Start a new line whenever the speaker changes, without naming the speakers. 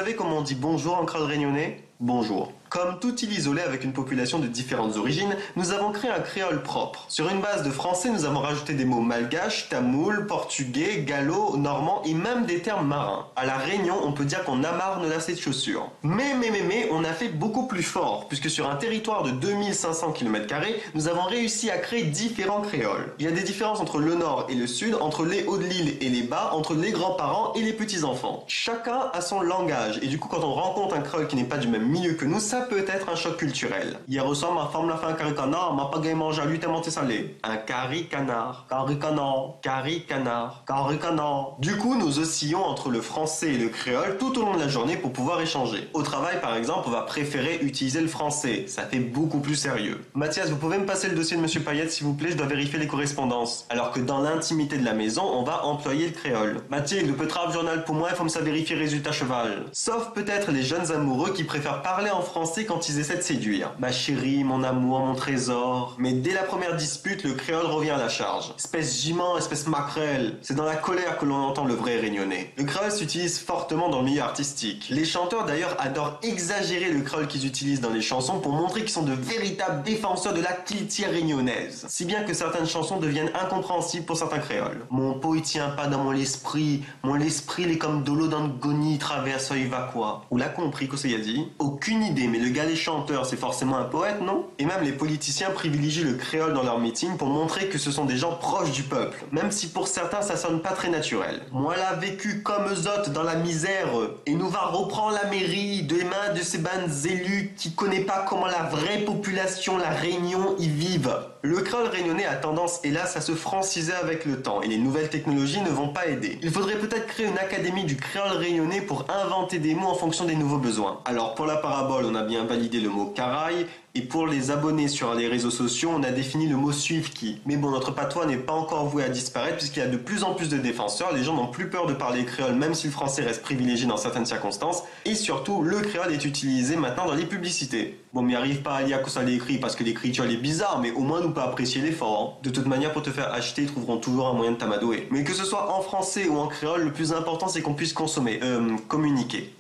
savez comment on dit bonjour en créole réunionnais? Bonjour. Comme toute île isolée avec une population de différentes origines, nous avons créé un créole propre. Sur une base de français, nous avons rajouté des mots malgaches, tamoul, portugais, gallo, normand et même des termes marins. À La Réunion, on peut dire qu'on amarre nos lacets de chaussures. Mais, on a fait beaucoup plus fort, puisque sur un territoire de 2500 km², nous avons réussi à créer différents créoles. Il y a des différences entre le nord et le sud, entre les hauts de l'île et les bas, entre les grands-parents et les petits-enfants. Chacun a son langage, et du coup, quand on rencontre un créole qui n'est pas du même milieu que nous, ça peut être un choc culturel. Hier au soir, ma femme l'a fait un carré canard, m'a pas gagné manger à lui tellement t'es salé. Un carré canard, carré canard, carré canard, carré canard. Du coup, nous oscillons entre le français et le créole tout au long de la journée pour pouvoir échanger. Au travail, par exemple, on va préférer utiliser le français. Ça fait beaucoup plus sérieux. Mathias, vous pouvez me passer le dossier de Monsieur Payette, s'il vous plaît, je dois vérifier les correspondances. Alors que dans l'intimité de la maison, on va employer le créole. Mathilde, le petit journal pour moi, il faut me ça vérifier résultat cheval. Sauf peut-être les jeunes amoureux qui préfèrent parler en français quand ils essaient de séduire. Ma chérie, mon amour, mon trésor. Mais dès la première dispute, le créole revient à la charge. Espèce giment, espèce maquerelle. C'est dans la colère que l'on entend le vrai réunionnais. Le créole s'utilise fortement dans le milieu artistique. Les chanteurs d'ailleurs adorent exagérer le créole qu'ils utilisent dans les chansons pour montrer qu'ils sont de véritables défenseurs de la clitière réunionnaise. Si bien que certaines chansons deviennent incompréhensibles pour certains créoles. Mon pot il tient pas dans mon esprit il est comme de l'eau dans le goni traverse il va quoi. Ou l'a compris que c'est a dit? Aucune idée, mais le gars les chanteurs c'est forcément un poète, non? Et même les politiciens privilégient le créole dans leurs meetings pour montrer que ce sont des gens proches du peuple, même si pour certains ça sonne pas très naturel. Moi l'a vécu comme Zot dans la misère, et nous va reprendre la mairie des mains de ces bandes élus qui connaissent pas comment la vraie population, la Réunion, y vivent. Le créole réunionnais a tendance, hélas, à se franciser avec le temps, et les nouvelles technologies ne vont pas aider. Il faudrait peut-être créer une académie du créole réunionnais pour inventer des mots en fonction des nouveaux besoins. Alors pour la parabole, on a bien validé le mot caraï, et pour les abonnés sur les réseaux sociaux, on a défini le mot suivre qui. Mais bon, notre patois n'est pas encore voué à disparaître puisqu'il y a de plus en plus de défenseurs. Les gens n'ont plus peur de parler créole même si le français reste privilégié dans certaines circonstances. Et surtout, le créole est utilisé maintenant dans les publicités. Bon, mais arrive pas à lire que ça l'écrit parce que l'écriture elle est bizarre, mais au moins nous peut apprécier l'effort. De toute manière, pour te faire acheter, ils trouveront toujours un moyen de t'amadouer. Mais que ce soit en français ou en créole, le plus important c'est qu'on puisse consommer, communiquer.